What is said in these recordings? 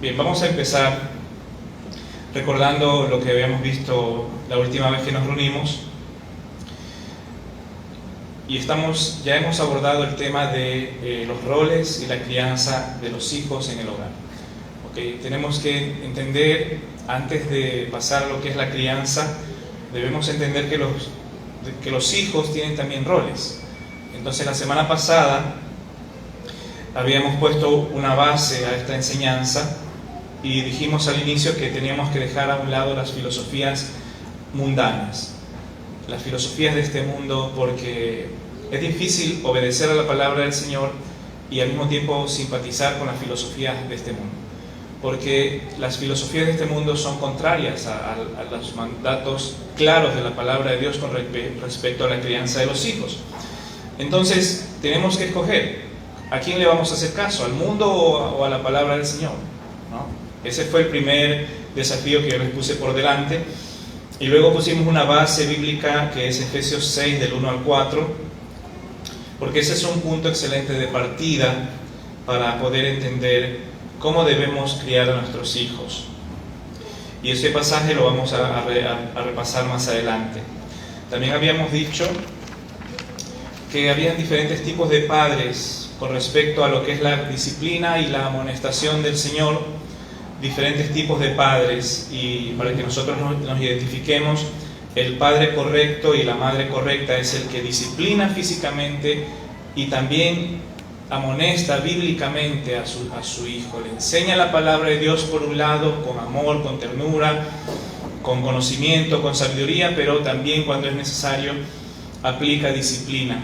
Bien, vamos a empezar recordando lo que habíamos visto la última vez que nos reunimos y ya hemos abordado el tema de los roles y la crianza de los hijos en el hogar. ¿Okay? Tenemos que entender, antes de pasar a lo que es la crianza, debemos entender que los hijos tienen también roles. Entonces la semana pasada habíamos puesto una base a esta enseñanza y dijimos al inicio que teníamos que dejar a un lado las filosofías mundanas, las filosofías de este mundo, porque es difícil obedecer a la palabra del Señor y al mismo tiempo simpatizar con las filosofías de este mundo, porque las filosofías de este mundo son contrarias a los mandatos claros de la palabra de Dios con respecto a la crianza de los hijos. Entonces tenemos que escoger a quién le vamos a hacer caso, al mundo o a la palabra del Señor, ¿no? Ese fue el primer desafío que yo les puse por delante. Y luego pusimos una base bíblica que es Efesios 6 del 1 al 4, porque ese es un punto excelente de partida para poder entender cómo debemos criar a nuestros hijos. Y ese pasaje lo vamos a repasar más adelante. También habíamos dicho que había diferentes tipos de padres con respecto a lo que es la disciplina y la amonestación del Señor, diferentes tipos de padres, y para que nosotros nos identifiquemos, el padre correcto y la madre correcta es el que disciplina físicamente y también amonesta bíblicamente a su hijo, le enseña la palabra de Dios por un lado, con amor, con ternura, con conocimiento, con sabiduría, pero también cuando es necesario aplica disciplina.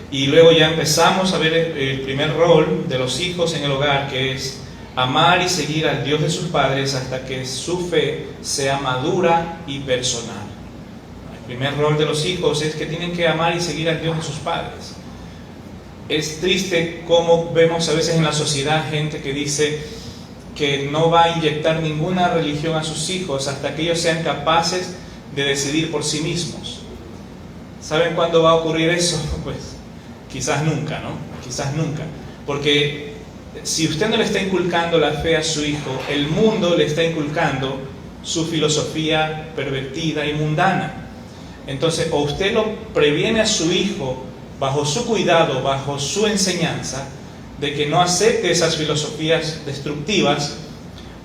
Y luego ya empezamos a ver el primer rol de los hijos en el hogar, que es amar y seguir al Dios de sus padres hasta que su fe sea madura y personal. El primer rol de los hijos es que tienen que amar y seguir al Dios de sus padres. Es triste cómo vemos a veces en la sociedad gente que dice que no va a inyectar ninguna religión a sus hijos hasta que ellos sean capaces de decidir por sí mismos. ¿Saben cuándo va a ocurrir eso? Pues quizás nunca, ¿no? Quizás nunca. Porque si usted no le está inculcando la fe a su hijo, el mundo le está inculcando su filosofía pervertida y mundana. Entonces, o usted lo previene a su hijo bajo su cuidado, bajo su enseñanza, de que no acepte esas filosofías destructivas,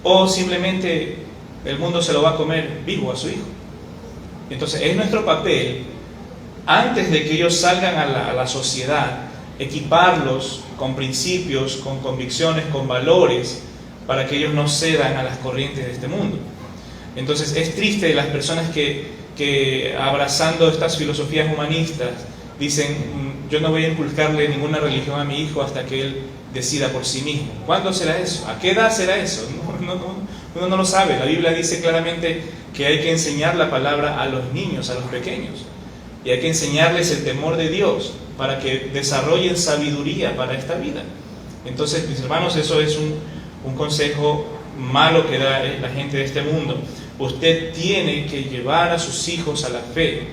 o simplemente el mundo se lo va a comer vivo a su hijo. Entonces, es nuestro papel, antes de que ellos salgan a la sociedad, equiparlos con principios, con convicciones, con valores, para que ellos no cedan a las corrientes de este mundo. Entonces es triste las personas que abrazando estas filosofías humanistas dicen: yo no voy a inculcarle ninguna religión a mi hijo hasta que él decida por sí mismo. ¿Cuándo será eso? ¿A qué edad será eso? Uno no lo sabe. La Biblia dice claramente que hay que enseñar la palabra a los niños, a los pequeños, y hay que enseñarles el temor de Dios para que desarrollen sabiduría para esta vida. Entonces, mis hermanos, eso es un consejo malo que da la gente de este mundo. Usted tiene que llevar a sus hijos a la fe.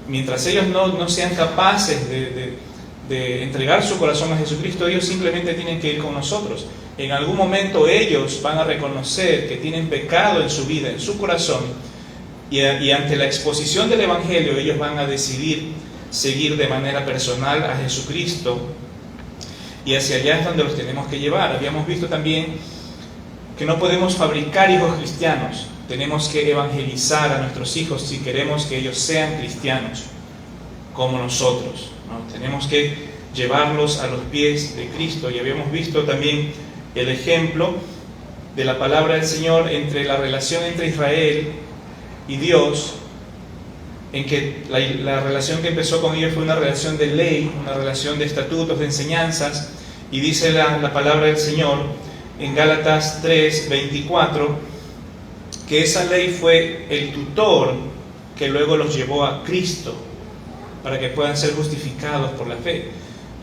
Mientras ellos no sean capaces de entregar su corazón a Jesucristo, ellos simplemente tienen que ir con nosotros. En algún momento ellos van a reconocer que tienen pecado en su vida, en su corazón, y ante la exposición del Evangelio ellos van a decidir seguir de manera personal a Jesucristo, y hacia allá es donde los tenemos que llevar. Habíamos visto también que no podemos fabricar hijos cristianos, tenemos que evangelizar a nuestros hijos si queremos que ellos sean cristianos como nosotros, ¿no? Tenemos que llevarlos a los pies de Cristo. Y habíamos visto también el ejemplo de la palabra del Señor entre la relación entre Israel y Dios, en que la relación que empezó con ellos fue una relación de ley, una relación de estatutos, de enseñanzas, y dice la palabra del Señor en Gálatas 3:24, que esa ley fue el tutor que luego los llevó a Cristo, para que puedan ser justificados por la fe.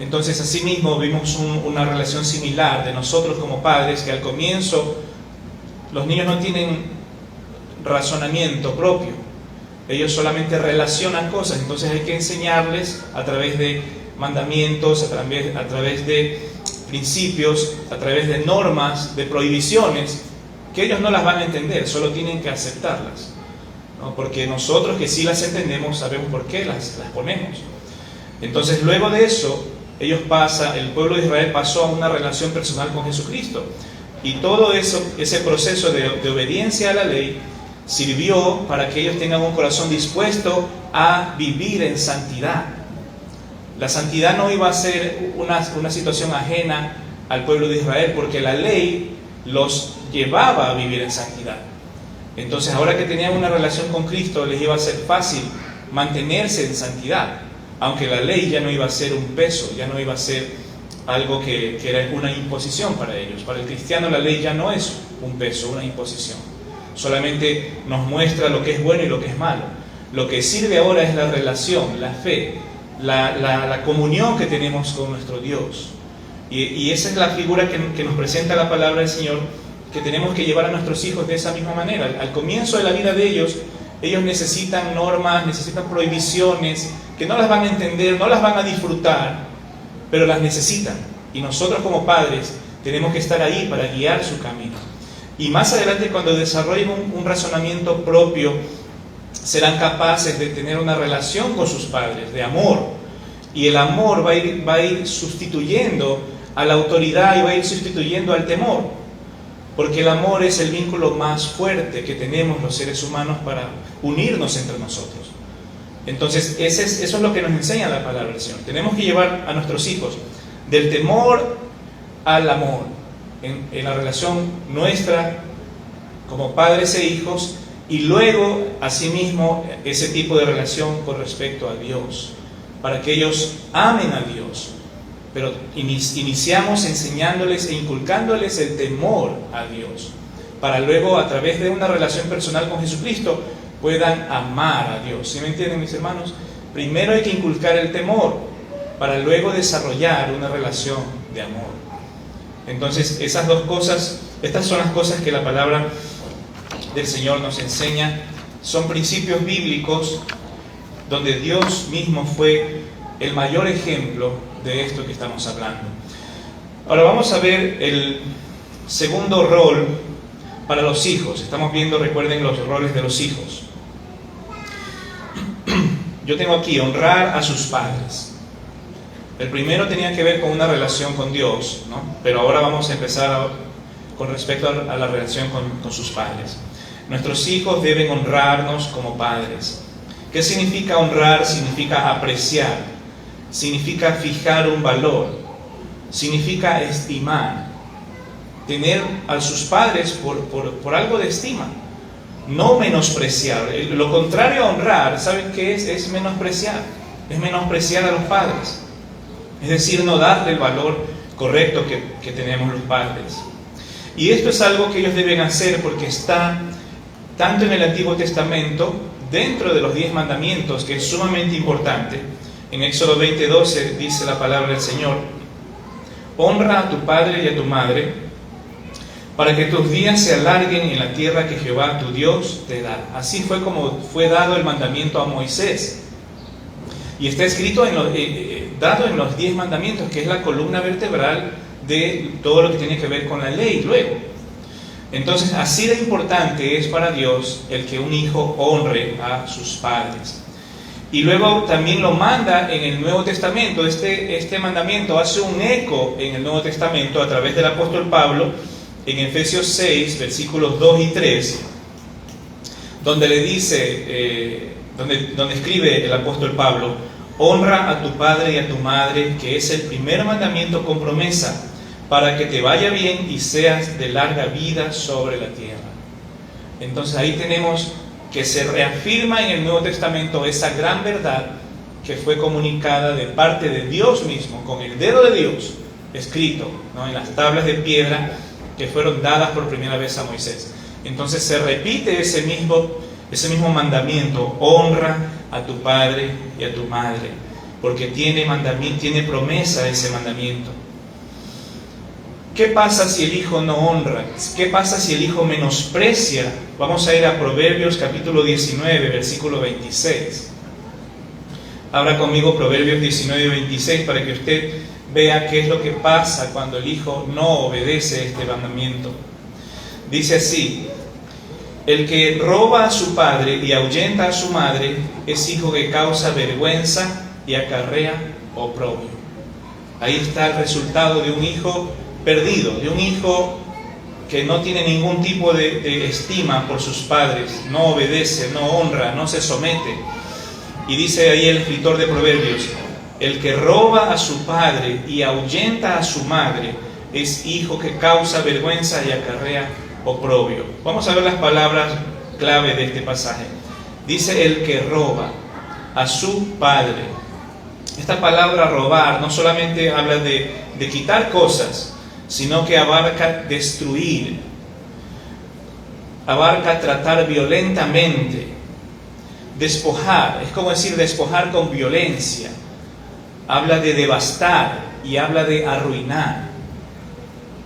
Entonces, asimismo, vimos una relación similar de nosotros como padres, que al comienzo los niños no tienen razonamiento propio. Ellos solamente relacionan cosas, entonces hay que enseñarles a través de mandamientos, a través de principios, a través de normas, de prohibiciones, que ellos no las van a entender, solo tienen que aceptarlas, ¿no? Porque nosotros que sí las entendemos sabemos por qué las ponemos. Entonces, luego de eso, el pueblo de Israel pasó a una relación personal con Jesucristo. Y todo eso, ese proceso de obediencia a la ley, sirvió para que ellos tengan un corazón dispuesto a vivir en santidad. La santidad no iba a ser una situación ajena al pueblo de Israel, porque la ley los llevaba a vivir en santidad. Entonces, ahora que tenían una relación con Cristo, les iba a ser fácil mantenerse en santidad, aunque la ley ya no iba a ser un peso, ya no iba a ser algo que era una imposición para ellos. Para el cristiano la ley ya no es un peso, una imposición. Solamente nos muestra lo que es bueno y lo que es malo. Lo que sirve ahora es la relación, la fe, la comunión que tenemos con nuestro Dios. Y esa es la figura que nos presenta la palabra del Señor, que tenemos que llevar a nuestros hijos de esa misma manera. Al comienzo de la vida de ellos necesitan normas, necesitan prohibiciones, que no las van a entender, no las van a disfrutar, pero las necesitan. Y nosotros como padres tenemos que estar ahí para guiar su camino. Y más adelante, cuando desarrollen un razonamiento propio, serán capaces de tener una relación con sus padres, de amor. Y el amor va a ir sustituyendo a la autoridad y va a ir sustituyendo al temor. Porque el amor es el vínculo más fuerte que tenemos los seres humanos para unirnos entre nosotros. Entonces, eso es lo que nos enseña la palabra del Señor. Tenemos que llevar a nuestros hijos del temor al amor, en la relación nuestra como padres e hijos, y luego, asimismo, ese tipo de relación con respecto a Dios, para que ellos amen a Dios. Pero iniciamos enseñándoles e inculcándoles el temor a Dios, para luego, a través de una relación personal con Jesucristo, puedan amar a Dios. ¿Sí me entienden, mis hermanos? Primero hay que inculcar el temor, para luego desarrollar una relación de amor. Entonces, esas dos cosas, estas son las cosas que la palabra del Señor nos enseña. Son principios bíblicos donde Dios mismo fue el mayor ejemplo de esto que estamos hablando. Ahora vamos a ver el segundo rol para los hijos. Estamos viendo, recuerden, los roles de los hijos. Yo tengo aquí honrar a sus padres. El primero tenía que ver con una relación con Dios, ¿no? Pero ahora vamos a empezar con respecto a la relación con sus padres. Nuestros hijos deben honrarnos como padres. ¿Qué significa honrar? Significa apreciar, significa fijar un valor, significa estimar, tener a sus padres por algo de estima, no menospreciar. Lo contrario a honrar, ¿saben qué es? Es menospreciar, es menospreciar a los padres. Es decir, no darle el valor correcto que tenemos los padres. Y esto es algo que ellos deben hacer porque está tanto en el Antiguo Testamento, dentro de los 10 mandamientos, que es sumamente importante. En Éxodo 20:12 dice la palabra del Señor: honra a tu padre y a tu madre, para que tus días se alarguen en la tierra que Jehová tu Dios te da. Así fue como fue dado el mandamiento a Moisés. Y está escrito dado en los 10 mandamientos, que es la columna vertebral de todo lo que tiene que ver con la ley luego. Entonces, así de importante es para Dios el que un hijo honre a sus padres. Y luego también lo manda en el Nuevo Testamento. Este mandamiento hace un eco en el Nuevo Testamento a través del apóstol Pablo, en Efesios 6, versículos 2 y 3, donde le dice, donde escribe el apóstol Pablo: honra a tu padre y a tu madre, que es el primer mandamiento con promesa, para que te vaya bien y seas de larga vida sobre la tierra. Entonces ahí tenemos que se reafirma en el Nuevo Testamento esa gran verdad que fue comunicada de parte de Dios mismo, con el dedo de Dios escrito, ¿no?, en las tablas de piedra que fueron dadas por primera vez a Moisés. Entonces se repite ese mismo mandamiento: honra a tu padre y a tu madre, porque tiene promesa ese mandamiento. ¿Qué pasa si el hijo no honra? ¿Qué pasa si el hijo menosprecia? Vamos a ir a Proverbios capítulo 19, versículo 26. Abra conmigo Proverbios 19, 26 para que usted vea qué es lo que pasa cuando el hijo no obedece este mandamiento. Dice así: el que roba a su padre y ahuyenta a su madre es hijo que causa vergüenza y acarrea oprobio. Ahí está el resultado de un hijo perdido, de un hijo que no tiene ningún tipo de estima por sus padres, no obedece, no honra, no se somete. Y dice ahí el escritor de Proverbios: el que roba a su padre y ahuyenta a su madre es hijo que causa vergüenza y acarrea oprobio. Vamos a ver las palabras clave de este pasaje. Dice el que roba a su padre. Esta palabra robar no solamente habla de quitar cosas, sino que abarca destruir, abarca tratar violentamente, despojar, es como decir despojar con violencia. Habla de devastar y habla de arruinar.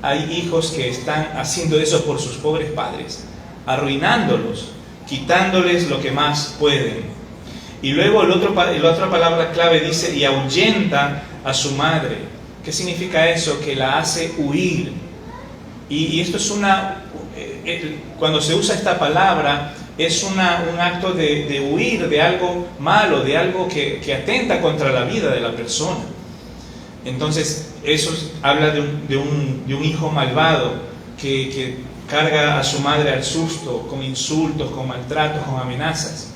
Hay hijos que están haciendo eso por sus pobres padres, arruinándolos, quitándoles lo que más pueden. Y luego la otra palabra clave dice: y ahuyenta a su madre. ¿Qué significa eso? Que la hace huir. Y esto es cuando se usa esta palabra, es un acto de huir de algo malo, de algo que atenta contra la vida de la persona. Entonces, eso habla de un hijo malvado que carga a su madre al susto, con insultos, con maltratos, con amenazas.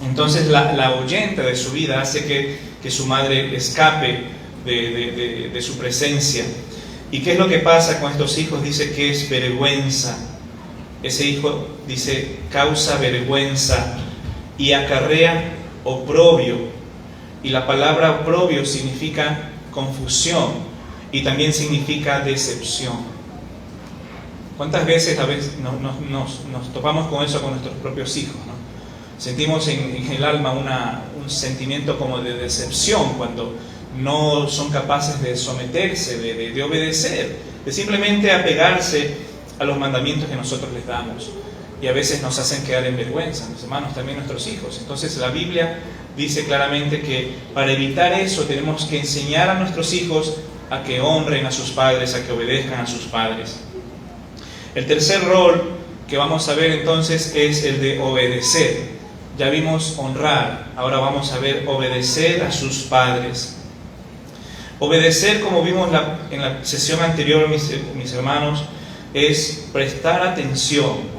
Entonces, la ahuyenta de su vida, hace que su madre escape de su presencia. ¿Y qué es lo que pasa con estos hijos? Dice que es vergüenza. Ese hijo, dice, causa vergüenza y acarrea oprobio. Y la palabra oprobio significa confusión y también significa decepción. ¿Cuántas veces nos topamos con eso con nuestros propios hijos, ¿no? Sentimos en el alma un sentimiento como de decepción cuando no son capaces de someterse, de obedecer, de simplemente apegarse a los mandamientos que nosotros les damos. Y a veces nos hacen quedar en vergüenza, mis hermanos, también nuestros hijos. Entonces la Biblia dice claramente que para evitar eso tenemos que enseñar a nuestros hijos a que honren a sus padres, a que obedezcan a sus padres. El tercer rol que vamos a ver entonces es el de obedecer. Ya vimos honrar, ahora vamos a ver obedecer a sus padres. Obedecer, como vimos en la sesión anterior, mis hermanos, es prestar atención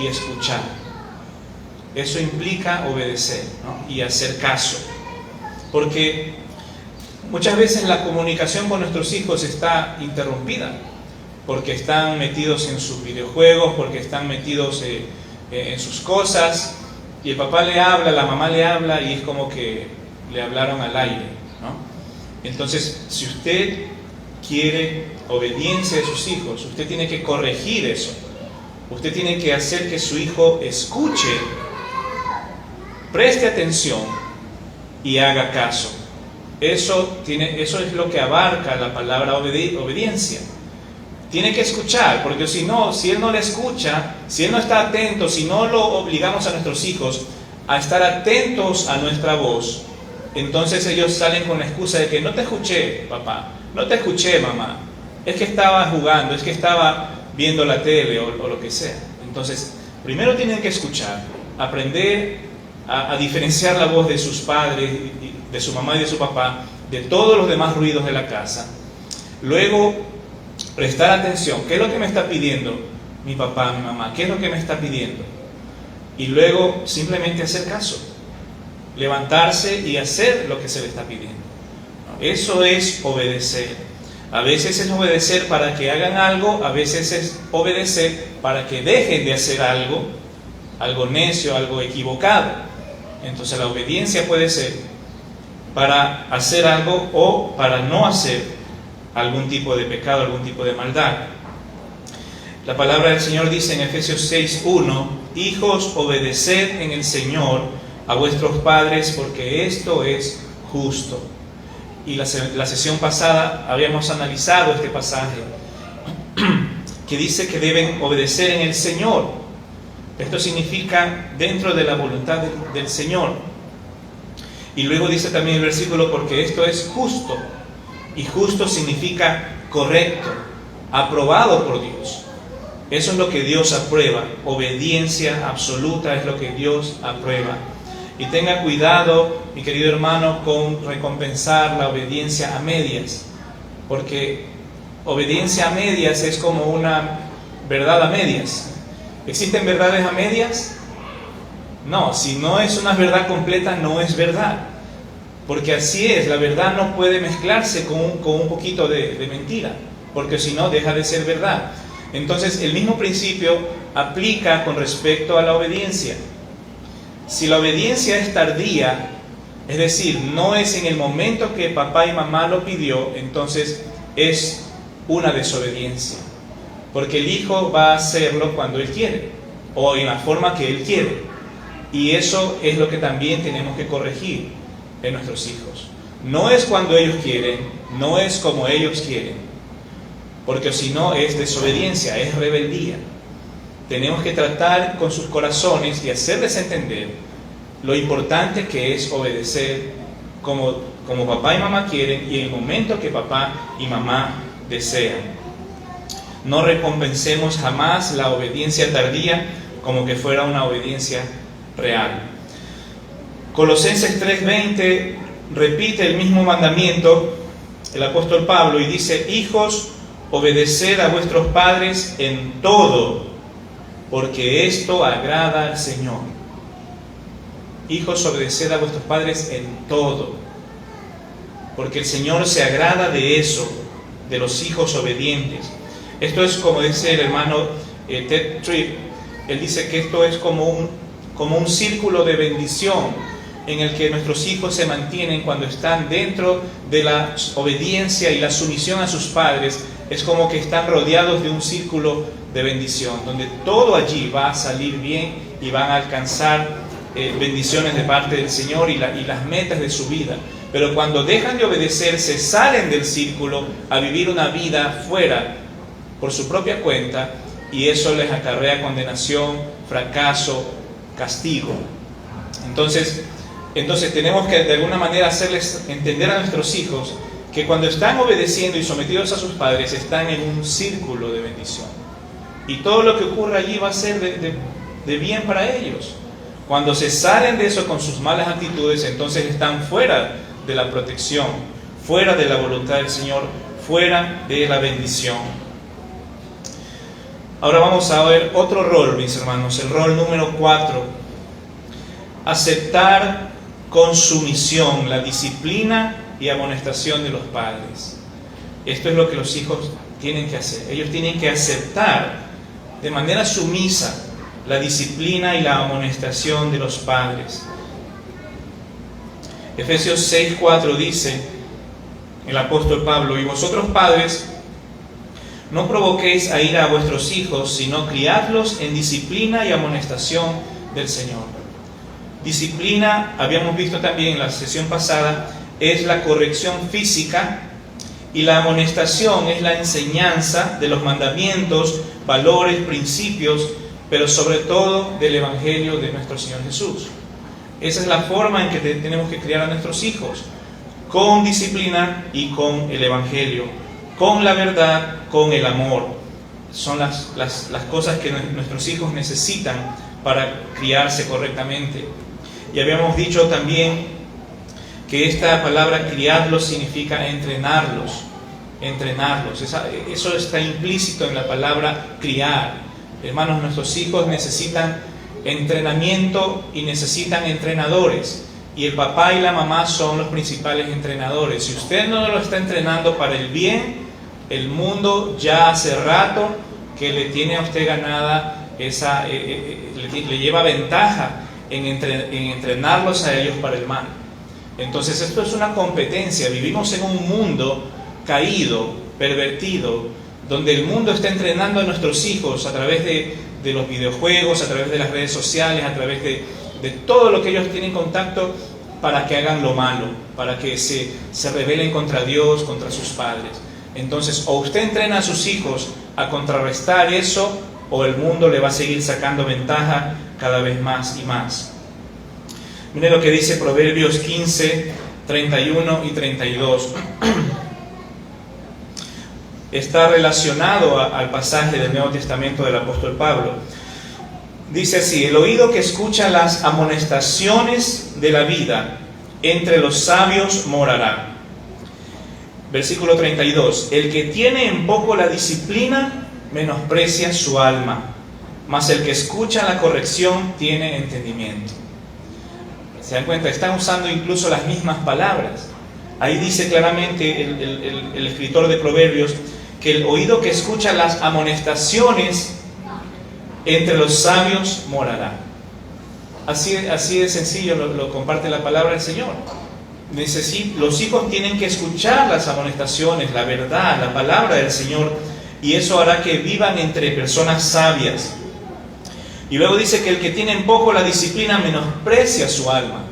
y escuchar. Eso implica obedecer, ¿no? Y hacer caso. Porque muchas veces la comunicación con nuestros hijos está interrumpida, porque están metidos en sus videojuegos, porque están metidos en sus cosas, y el papá le habla, la mamá le habla, y es como que le hablaron al aire, ¿no? Entonces, si usted quiere obediencia de sus hijos, usted tiene que corregir eso. Usted tiene que hacer que su hijo escuche, preste atención y haga caso. Eso es lo que abarca la palabra obediencia. Tiene que escuchar, porque si él no le escucha, si él no está atento, si no lo obligamos a nuestros hijos a estar atentos a nuestra voz, entonces ellos salen con la excusa de que no te escuché, papá, no te escuché, mamá, es que estaba jugando, es que estaba viendo la tele o lo que sea. Entonces, primero tienen que escuchar, aprender a diferenciar la voz de sus padres, de su mamá y de su papá, de todos los demás ruidos de la casa. Luego, prestar atención. ¿Qué es lo que me está pidiendo mi papá, mi mamá? ¿Qué es lo que me está pidiendo? Y luego, simplemente hacer caso. Levantarse y hacer lo que se le está pidiendo. Eso es obedecer. A veces es obedecer para que hagan algo, a veces es obedecer para que dejen de hacer algo necio, algo equivocado. Entonces la obediencia puede ser para hacer algo o para no hacer algún tipo de pecado, algún tipo de maldad. La palabra del Señor dice en Efesios 6:1: hijos, obedeced en el Señor a vuestros padres, porque esto es justo. Y la sesión pasada habíamos analizado este pasaje que dice que deben obedecer en el Señor. Esto significa dentro de la voluntad del Señor. Y luego dice también el versículo: porque esto es justo. Y justo significa correcto, aprobado por Dios. Eso es lo que Dios aprueba. Obediencia absoluta es lo que Dios aprueba. Y tenga cuidado, mi querido hermano, con recompensar la obediencia a medias. Porque obediencia a medias es como una verdad a medias. ¿Existen verdades a medias? No, si no es una verdad completa, no es verdad. Porque así es, la verdad no puede mezclarse con un poquito de mentira, porque si no deja de ser verdad. Entonces el mismo principio aplica con respecto a la obediencia. Si la obediencia es tardía, es decir, no es en el momento que papá y mamá lo pidió, entonces es una desobediencia. Porque el hijo va a hacerlo cuando él quiere, o en la forma que él quiere. Y eso es lo que también tenemos que corregir en nuestros hijos. No es cuando ellos quieren, no es como ellos quieren, porque si no es desobediencia, es rebeldía. Tenemos que tratar con sus corazones y hacerles entender lo importante que es obedecer como papá y mamá quieren y en el momento que papá y mamá desean. No recompensemos jamás la obediencia tardía como que fuera una obediencia real. Colosenses 3:20 repite el mismo mandamiento, el apóstol Pablo, y dice: hijos, obedeced a vuestros padres en todo, porque esto agrada al Señor. Hijos, obedeced a vuestros padres en todo, porque el Señor se agrada de eso, de los hijos obedientes. Esto es como dice el hermano Ted Tripp. Él dice que esto es como un círculo de bendición en el que nuestros hijos se mantienen cuando están dentro de la obediencia y la sumisión a sus padres. Es como que están rodeados de un círculo de bendición, donde todo allí va a salir bien y van a alcanzar bendiciones de parte del Señor y las metas de su vida. Pero cuando dejan de obedecer, se salen del círculo a vivir una vida fuera por su propia cuenta, y eso les acarrea condenación, fracaso, castigo. Entonces tenemos que de alguna manera hacerles entender a nuestros hijos que cuando están obedeciendo y sometidos a sus padres, están en un círculo de bendición. Y todo lo que ocurra allí va a ser de bien para ellos. Cuando se salen de eso con sus malas actitudes, entonces están fuera de la protección, fuera de la voluntad del Señor, fuera de la bendición. Ahora vamos a ver otro rol, mis hermanos, el rol número 4. Aceptar con sumisión la disciplina y amonestación de los padres. Esto es lo que los hijos tienen que hacer. Ellos tienen que aceptar de manera sumisa la disciplina y la amonestación de los padres. Efesios 6:4 dice el apóstol Pablo: y vosotros padres, no provoquéis a ira a vuestros hijos, sino criadlos en disciplina y amonestación del Señor. Disciplina, habíamos visto también en la sesión pasada, es la corrección física, y la amonestación es la enseñanza de los mandamientos, valores, principios, pero sobre todo del Evangelio de nuestro Señor Jesús. Esa es la forma en que tenemos que criar a nuestros hijos, con disciplina y con el Evangelio, con la verdad, con el amor. Son las cosas que nuestros hijos necesitan para criarse correctamente. Y habíamos dicho también que esta palabra criarlos significa entrenarlos. Eso está implícito en la palabra criar. Hermanos, nuestros hijos necesitan entrenamiento y necesitan entrenadores. Y el papá y la mamá son los principales entrenadores. Si usted no lo está entrenando para el bien, el mundo ya hace rato que le tiene a usted ganada le lleva ventaja en entrenarlos a ellos para el mal. Entonces esto es una competencia. Vivimos en un mundo caído, pervertido, donde el mundo está entrenando a nuestros hijos a través de los videojuegos, a través de las redes sociales, a través de todo lo que ellos tienen contacto, para que hagan lo malo, para que se rebelen contra Dios, contra sus padres. Entonces, o usted entrena a sus hijos a contrarrestar eso, o el mundo le va a seguir sacando ventaja cada vez más y más. Miren lo que dice Proverbios 15, 31 y 32. está relacionado al pasaje del Nuevo Testamento del apóstol Pablo. Dice así: el oído que escucha las amonestaciones de la vida, entre los sabios morará. Versículo 32. El que tiene en poco la disciplina, menosprecia su alma, mas el que escucha la corrección tiene entendimiento. ¿Se dan cuenta? Están usando incluso las mismas palabras. Ahí dice claramente el escritor de Proverbios que el oído que escucha las amonestaciones, entre los sabios morará. Así de sencillo lo comparte la palabra del Señor. Dice, sí, los hijos tienen que escuchar las amonestaciones, la verdad, la palabra del Señor, y eso hará que vivan entre personas sabias. Y luego dice que el que tiene en poco la disciplina menosprecia su alma.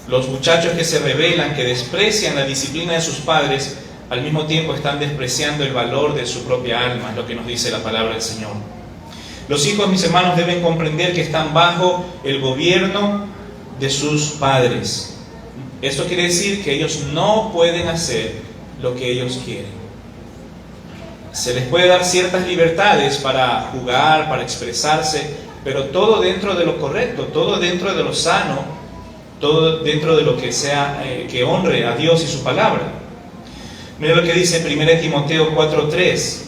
Los muchachos que se rebelan, que desprecian la disciplina de sus padres, al mismo tiempo están despreciando el valor de su propia alma, es lo que nos dice la palabra del Señor. Los hijos, mis hermanos, deben comprender que están bajo el gobierno de sus padres. Esto quiere decir que ellos no pueden hacer lo que ellos quieren. Se les puede dar ciertas libertades para jugar, para expresarse, pero todo dentro de lo correcto, todo dentro de lo sano, todo dentro de lo que sea que honre a Dios y su palabra. Mira lo que dice 1 Timoteo 4:3.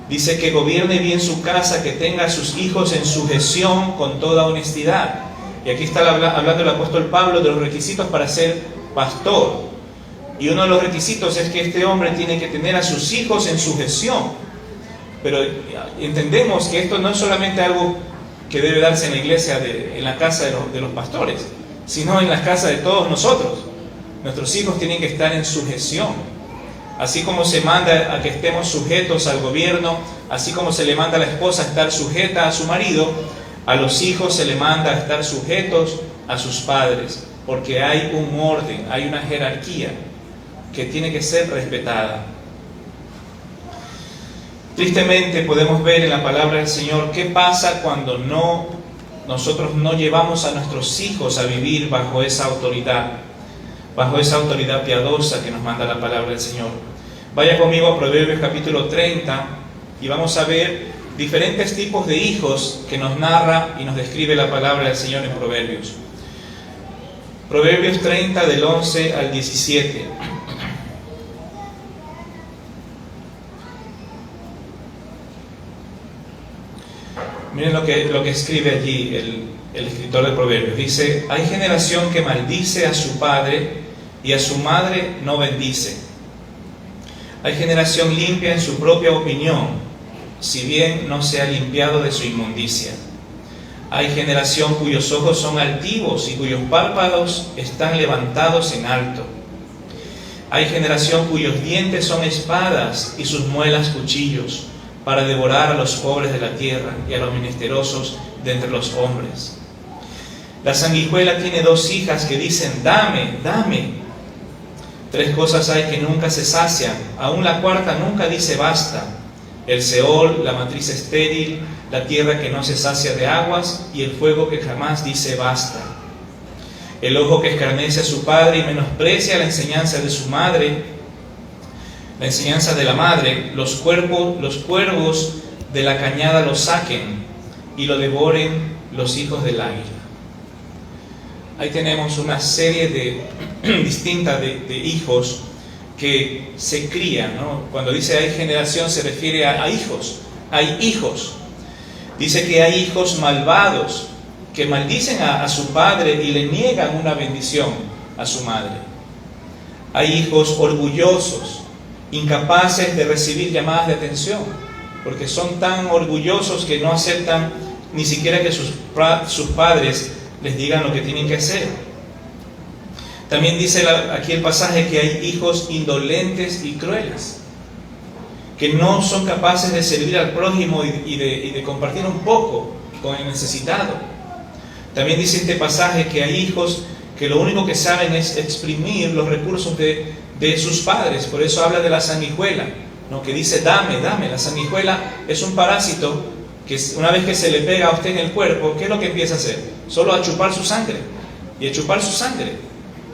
Dice que gobierne bien su casa, que tenga a sus hijos en sujeción con toda honestidad. Y aquí está hablando el apóstol Pablo de los requisitos para ser pastor. Y uno de los requisitos es que este hombre tiene que tener a sus hijos en sujeción. Pero entendemos que esto no es solamente algo que debe darse en la iglesia, en la casa de los pastores, sino en la casa de todos nosotros. Nuestros hijos tienen que estar en sujeción. Así como se manda a que estemos sujetos al gobierno, así como se le manda a la esposa a estar sujeta a su marido, a los hijos se le manda a estar sujetos a sus padres, porque hay un orden, hay una jerarquía que tiene que ser respetada. Tristemente podemos ver en la palabra del Señor qué pasa cuando nosotros no llevamos a nuestros hijos a vivir bajo esa autoridad piadosa que nos manda la palabra del Señor. Vaya conmigo a Proverbios capítulo 30 y vamos a ver diferentes tipos de hijos que nos narra y nos describe la palabra del Señor en Proverbios. Proverbios 30 del 11 al 17. Miren lo que escribe allí el escritor de Proverbios. Dice: hay generación que maldice a su padre y a su madre no bendice. Hay generación limpia en su propia opinión, si bien no se ha limpiado de su inmundicia. Hay generación cuyos ojos son altivos y cuyos párpados están levantados en alto. Hay generación cuyos dientes son espadas y sus muelas cuchillos, para devorar a los pobres de la tierra y a los menesterosos de entre los hombres. La sanguijuela tiene 2 hijas que dicen: dame, dame. 3 cosas hay que nunca se sacian, aún la cuarta nunca dice basta: el Seol, la matriz estéril, la tierra que no se sacia de aguas y el fuego que jamás dice basta. El ojo que escarnece a su padre y menosprecia la enseñanza de su madre, la enseñanza de la madre, los cuervos de la cañada lo saquen y lo devoren los hijos del águila. Ahí tenemos una serie distinta de hijos que se crían, ¿no? Cuando dice hay generación se refiere a hijos. Hay hijos. Dice que hay hijos malvados que maldicen a su padre y le niegan una bendición a su madre. Hay hijos orgullosos, incapaces de recibir llamadas de atención, porque son tan orgullosos que no aceptan ni siquiera que sus padres les digan lo que tienen que hacer. También dice aquí el pasaje que hay hijos indolentes y crueles, que no son capaces de servir al prójimo y de compartir un poco con el necesitado. También dice este pasaje que hay hijos que lo único que saben es exprimir los recursos de sus padres. Por eso habla de la sanguijuela, ¿no? Que dice dame, dame. La sanguijuela es un parásito que una vez que se le pega a usted en el cuerpo, ¿qué es lo que empieza a hacer? Solo a chupar su sangre, y a chupar su sangre,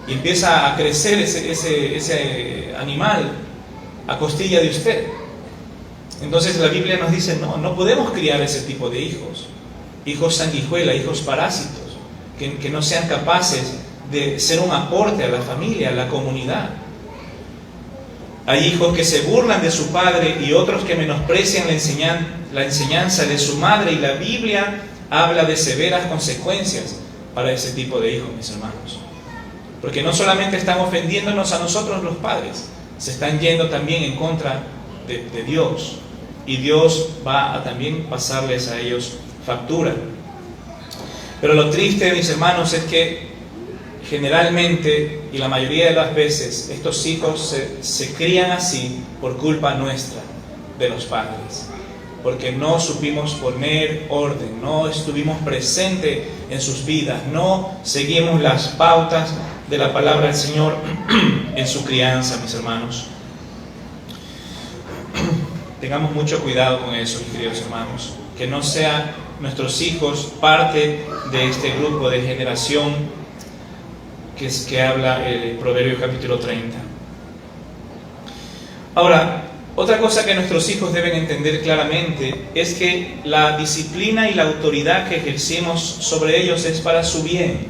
y empieza a crecer ese animal a costilla de usted. Entonces la Biblia nos dice, no podemos criar ese tipo de hijos. Hijos sanguijuela, hijos parásitos, que no sean capaces de ser un aporte a la familia, a la comunidad. Hay hijos que se burlan de su padre y otros que menosprecian la enseñanza de su madre, y la Biblia habla de severas consecuencias para ese tipo de hijos, mis hermanos. Porque no solamente están ofendiéndonos a nosotros los padres, se están yendo también en contra de Dios, y Dios va a también pasarles a ellos factura. Pero lo triste, mis hermanos, es que generalmente y la mayoría de las veces estos hijos se crían así por culpa nuestra, de los padres, porque no supimos poner orden, no estuvimos presentes en sus vidas, no seguimos las pautas de la palabra del Señor en su crianza, mis hermanos. Tengamos mucho cuidado con eso, mis queridos hermanos, que no sean nuestros hijos parte de este grupo de generación que habla el Proverbio capítulo 30. Ahora, otra cosa que nuestros hijos deben entender claramente es que la disciplina y la autoridad que ejercemos sobre ellos es para su bien.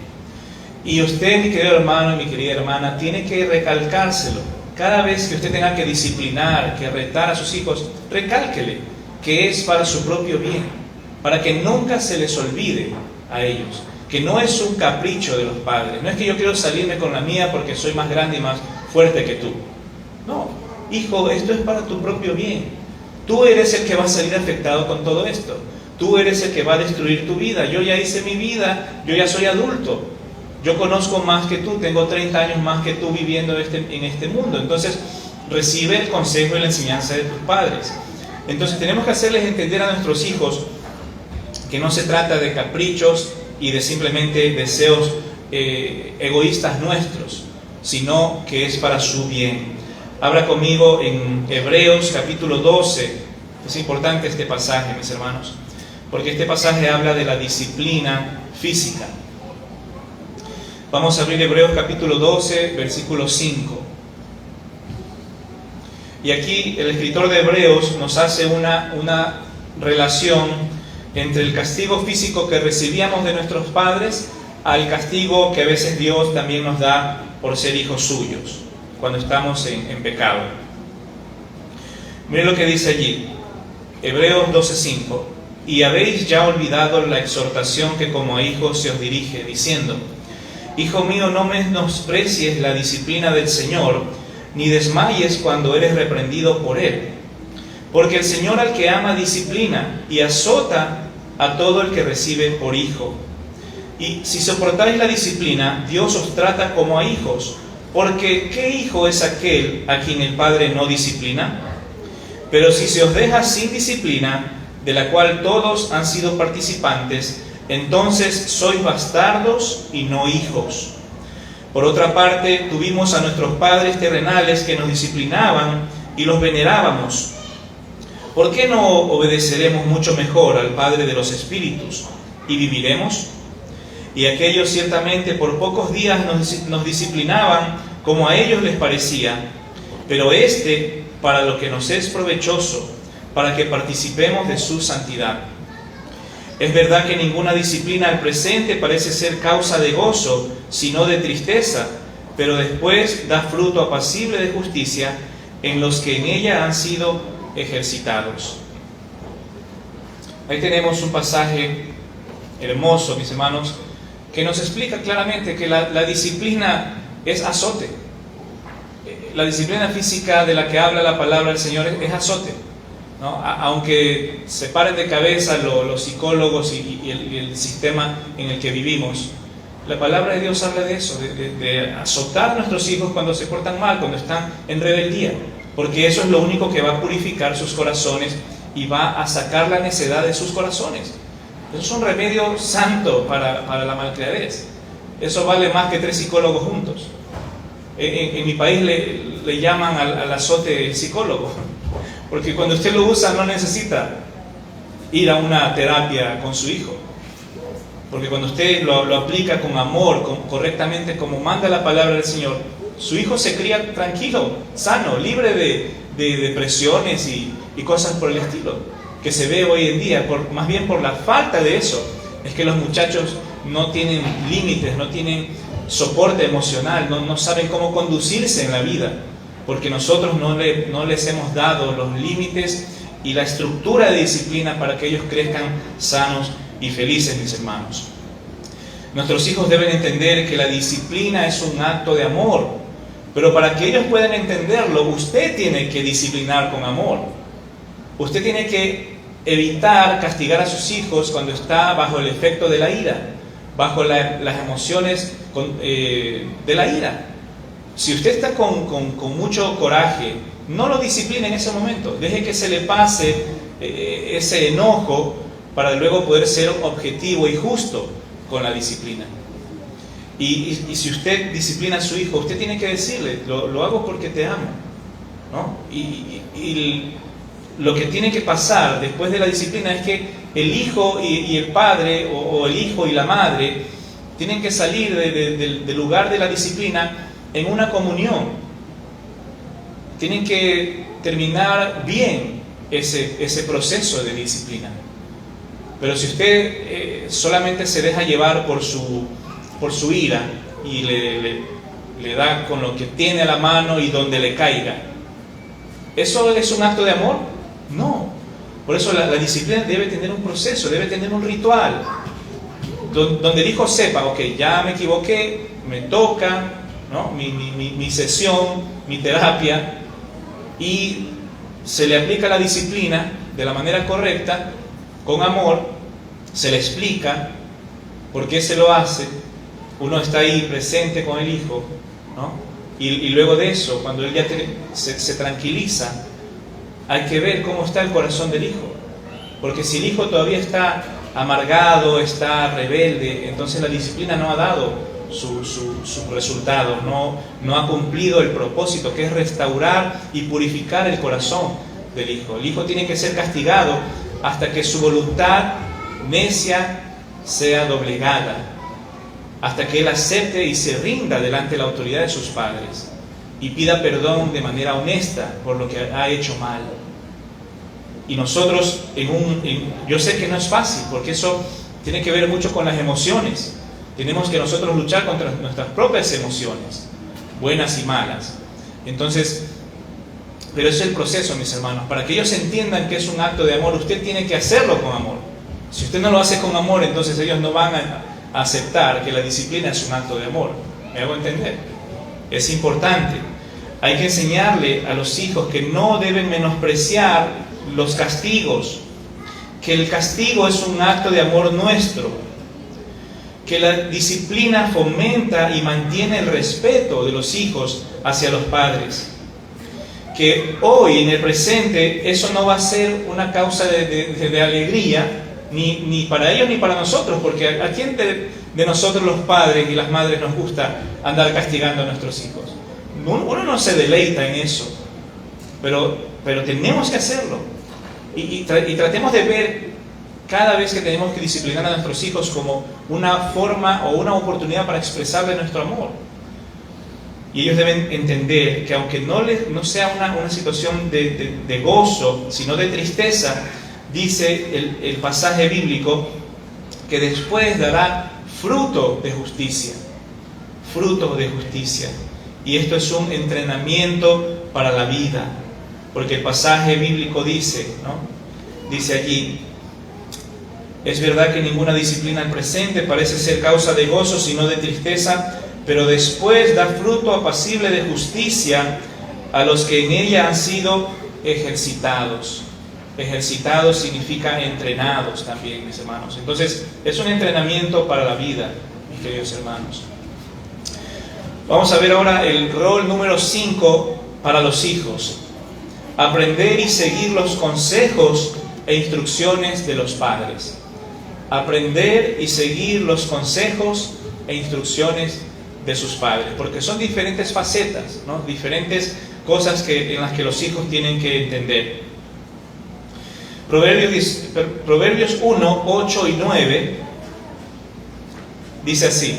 Y usted, mi querido hermano y mi querida hermana, tiene que recalcárselo. Cada vez que usted tenga que disciplinar, que retar a sus hijos, recálquele que es para su propio bien, para que nunca se les olvide a ellos, que no es un capricho de los padres. No es que yo quiero salirme con la mía porque soy más grande y más fuerte que tú. No, hijo, esto es para tu propio bien. Tú eres el que va a salir afectado con todo esto. Tú eres el que va a destruir tu vida. Yo ya hice mi vida, yo ya soy adulto. Yo conozco más que tú, tengo 30 años más que tú viviendo en este mundo. Entonces, recibe el consejo y la enseñanza de tus padres. Entonces, tenemos que hacerles entender a nuestros hijos que no se trata de caprichos y de simplemente deseos egoístas nuestros, sino que es para su bien. Habla conmigo en Hebreos capítulo 12. Es importante este pasaje, mis hermanos, porque este pasaje habla de la disciplina física. Vamos a abrir Hebreos capítulo 12, versículo 5. Y aquí el escritor de Hebreos nos hace una relación entre el castigo físico que recibíamos de nuestros padres al castigo que a veces Dios también nos da por ser hijos suyos, cuando estamos en pecado. Miren lo que dice allí, Hebreos 12:5. Y habéis ya olvidado la exhortación que como a hijos se os dirige, diciendo: Hijo mío, no menosprecies la disciplina del Señor, ni desmayes cuando eres reprendido por Él. Porque el Señor al que ama disciplina y azota a todo el que recibe por hijo. Y si soportáis la disciplina, Dios os trata como a hijos. Porque ¿qué hijo es aquel a quien el Padre no disciplina? Pero si se os deja sin disciplina, de la cual todos han sido participantes, entonces sois bastardos y no hijos. Por otra parte, tuvimos a nuestros padres terrenales que nos disciplinaban y los venerábamos. ¿Por qué no obedeceremos mucho mejor al Padre de los Espíritus y viviremos? Y aquellos ciertamente por pocos días nos disciplinaban como a ellos les parecía, pero este para lo que nos es provechoso, para que participemos de su santidad. Es verdad que ninguna disciplina al presente parece ser causa de gozo, sino de tristeza, pero después da fruto apacible de justicia en los que en ella han sido ejercitados. Ahí tenemos un pasaje hermoso, mis hermanos, que nos explica claramente que la disciplina es azote. La disciplina física de la que habla la palabra del Señor es azote, ¿no? Aunque se paren de cabeza los psicólogos y el sistema en el que vivimos, la palabra de Dios habla de eso, de azotar a nuestros hijos cuando se portan mal, cuando están en rebeldía, porque eso es lo único que va a purificar sus corazones y va a sacar la necedad de sus corazones. Eso es un remedio santo para la malcriadez. Eso vale más que 3 psicólogos juntos. En mi país le llaman al azote el psicólogo, porque cuando usted lo usa no necesita ir a una terapia con su hijo, porque cuando usted lo aplica con amor, correctamente como manda la palabra del Señor, su hijo se cría tranquilo, sano, libre de de depresiones y cosas por el estilo que se ve hoy en día, más bien por la falta de eso, es que los muchachos no tienen límites, no tienen soporte emocional, no saben cómo conducirse en la vida, porque nosotros no les hemos dado los límites y la estructura de disciplina para que ellos crezcan sanos y felices, mis hermanos. Nuestros hijos deben entender que la disciplina es un acto de amor, pero para que ellos puedan entenderlo, usted tiene que disciplinar con amor. Usted tiene que evitar castigar a sus hijos cuando está bajo el efecto de la ira, bajo las emociones de la ira. Si usted está con mucho coraje, no lo discipline en ese momento. Deje que se le pase ese enojo para luego poder ser objetivo y justo con la disciplina. Y si usted disciplina a su hijo, usted tiene que decirle, lo hago porque te amo, ¿no? Y lo que tiene que pasar después de la disciplina es que el hijo y el padre, o el hijo y la madre, tienen que salir del lugar de la disciplina en una comunión. Tienen que terminar bien ese proceso de disciplina. Pero si usted solamente se deja llevar por su ira y le da con lo que tiene a la mano y donde le caiga, ¿eso es un acto de amor? No. Por eso la disciplina debe tener un proceso, debe tener un ritual, donde el hijo sepa, ok, ya me equivoqué, me toca, ¿no? mi sesión, mi terapia, y se le aplica la disciplina de la manera correcta, con amor, se le explica por qué se lo hace, uno está ahí presente con el hijo, ¿no? Y luego de eso, cuando él ya se tranquiliza, hay que ver cómo está el corazón del hijo, porque si el hijo todavía está amargado, está rebelde, entonces la disciplina no ha dado sus resultados, no ha cumplido el propósito, que es restaurar y purificar el corazón del hijo. El hijo tiene que ser castigado hasta que su voluntad necia sea doblegada, hasta que él acepte y se rinda delante de la autoridad de sus padres y pida perdón de manera honesta por lo que ha hecho mal. Y nosotros, yo sé que no es fácil, porque eso tiene que ver mucho con las emociones. Tenemos que nosotros luchar contra nuestras propias emociones, buenas y malas. Entonces, pero es el proceso, mis hermanos. Para que ellos entiendan que es un acto de amor, usted tiene que hacerlo con amor. Si usted no lo hace con amor, entonces ellos no van a aceptar que la disciplina es un acto de amor. ¿Me hago entender? Es importante. Hay que enseñarle a los hijos que no deben menospreciar los castigos, que el castigo es un acto de amor nuestro, que la disciplina fomenta y mantiene el respeto de los hijos hacia los padres, que hoy en el presente eso no va a ser una causa de alegría ni para ellos ni para nosotros, porque ¿a quién de nosotros los padres y las madres nos gusta andar castigando a nuestros hijos? Uno no se deleita en eso, pero tenemos que hacerlo. Y tratemos de ver cada vez que tenemos que disciplinar a nuestros hijos como una forma o una oportunidad para expresarle nuestro amor. Y ellos deben entender que aunque no sea una situación de gozo, sino de tristeza, dice el pasaje bíblico que después dará fruto de justicia. Fruto de justicia. Y esto es un entrenamiento para la vida. Porque el pasaje bíblico dice, ¿no? Dice allí, es verdad que ninguna disciplina al presente parece ser causa de gozo, sino de tristeza, pero después da fruto apacible de justicia a los que en ella han sido ejercitados. Ejercitados significa entrenados también, mis hermanos. Entonces, es un entrenamiento para la vida, mis queridos hermanos. Vamos a ver ahora el rol número 5 para los hijos. Aprender y seguir los consejos e instrucciones de los padres. Aprender y seguir los consejos e instrucciones de sus padres, porque son diferentes facetas, ¿no? Diferentes cosas en las que los hijos tienen que entender. Proverbios 1, 8 y 9 dice así: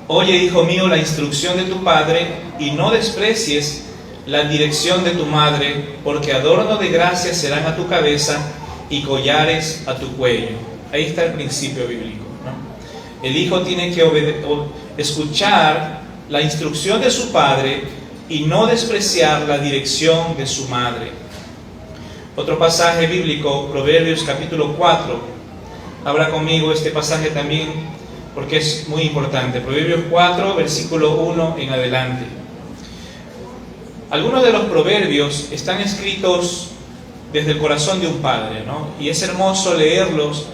Oye, hijo mío, la instrucción de tu padre, y no desprecies la dirección de tu madre, porque adorno de gracia serán a tu cabeza y collares a tu cuello. Ahí está el principio bíblico, ¿no? El hijo tiene que escuchar la instrucción de su padre y no despreciar la dirección de su madre. Otro pasaje bíblico, Proverbios capítulo 4. Abra conmigo este pasaje también porque es muy importante. Proverbios 4, versículo 1 en adelante. Algunos de los proverbios están escritos desde el corazón de un padre, ¿no? Y es hermoso leerlos.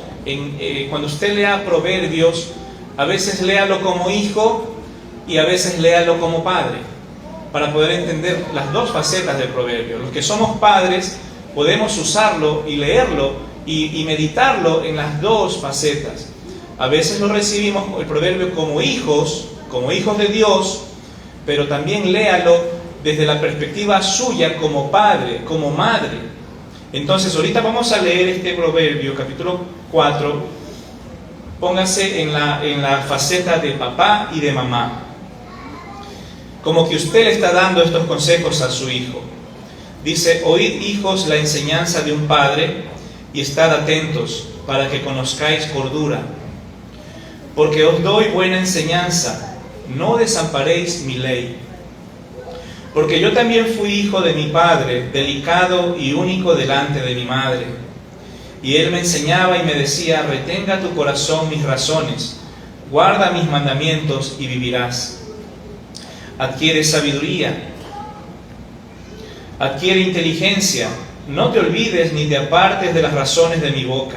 Cuando usted lea proverbios, a veces léalo como hijo y a veces léalo como padre, para poder entender las dos facetas del proverbio. Los que somos padres podemos usarlo y leerlo y meditarlo en las dos facetas. A veces lo recibimos el proverbio como hijos de Dios, pero también léalo desde la perspectiva suya como padre, como madre. Entonces ahorita vamos a leer este proverbio, capítulo 4. Póngase en la faceta de papá y de mamá, como que usted le está dando estos consejos a su hijo. Dice: oíd, hijos, la enseñanza de un padre, y estad atentos para que conozcáis cordura. Porque os doy buena enseñanza, no desamparéis mi ley. Porque yo también fui hijo de mi padre, delicado y único delante de mi madre. Y él me enseñaba y me decía: retenga tu corazón mis razones, guarda mis mandamientos y vivirás. Adquiere sabiduría, adquiere inteligencia, no te olvides ni te apartes de las razones de mi boca.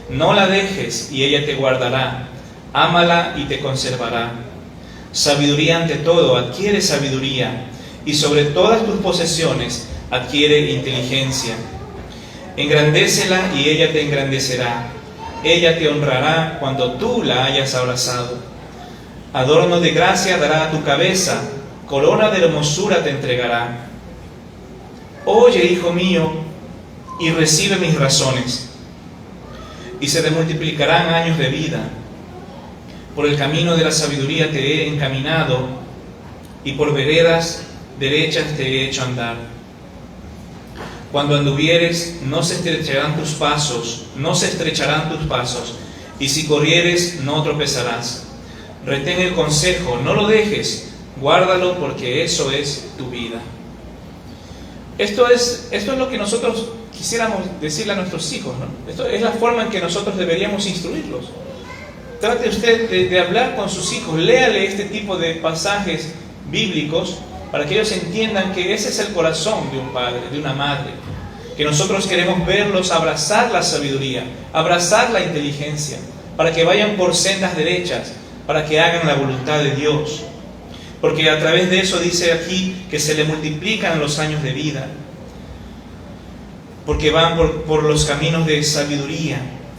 No la dejes y ella te guardará, ámala y te conservará. Sabiduría ante todo, adquiere sabiduría, y sobre todas tus posesiones adquiere inteligencia. Engrandécela y ella te engrandecerá, ella te honrará cuando tú la hayas abrazado. Adorno de gracia dará a tu cabeza, corona de hermosura te entregará. Oye, hijo mío, y recibe mis razones, y se te multiplicarán años de vida. Por el camino de la sabiduría te he encaminado, y por veredas derechas te he hecho andar. Cuando anduvieres, no se estrecharán tus pasos, y si corrieres, no tropezarás. Retén el consejo, no lo dejes, guárdalo, porque eso es tu vida. Esto es lo que nosotros quisiéramos decirle a nuestros hijos, ¿no? Esto es la forma en que nosotros deberíamos instruirlos. Trate usted de hablar con sus hijos, léale este tipo de pasajes bíblicos para que ellos entiendan que ese es el corazón de un padre, de una madre, que nosotros queremos verlos abrazar la sabiduría, abrazar la inteligencia, para que vayan por sendas derechas, para que hagan la voluntad de Dios. Porque a través de eso dice aquí que se le multiplican los años de vida, porque van por los caminos de sabiduría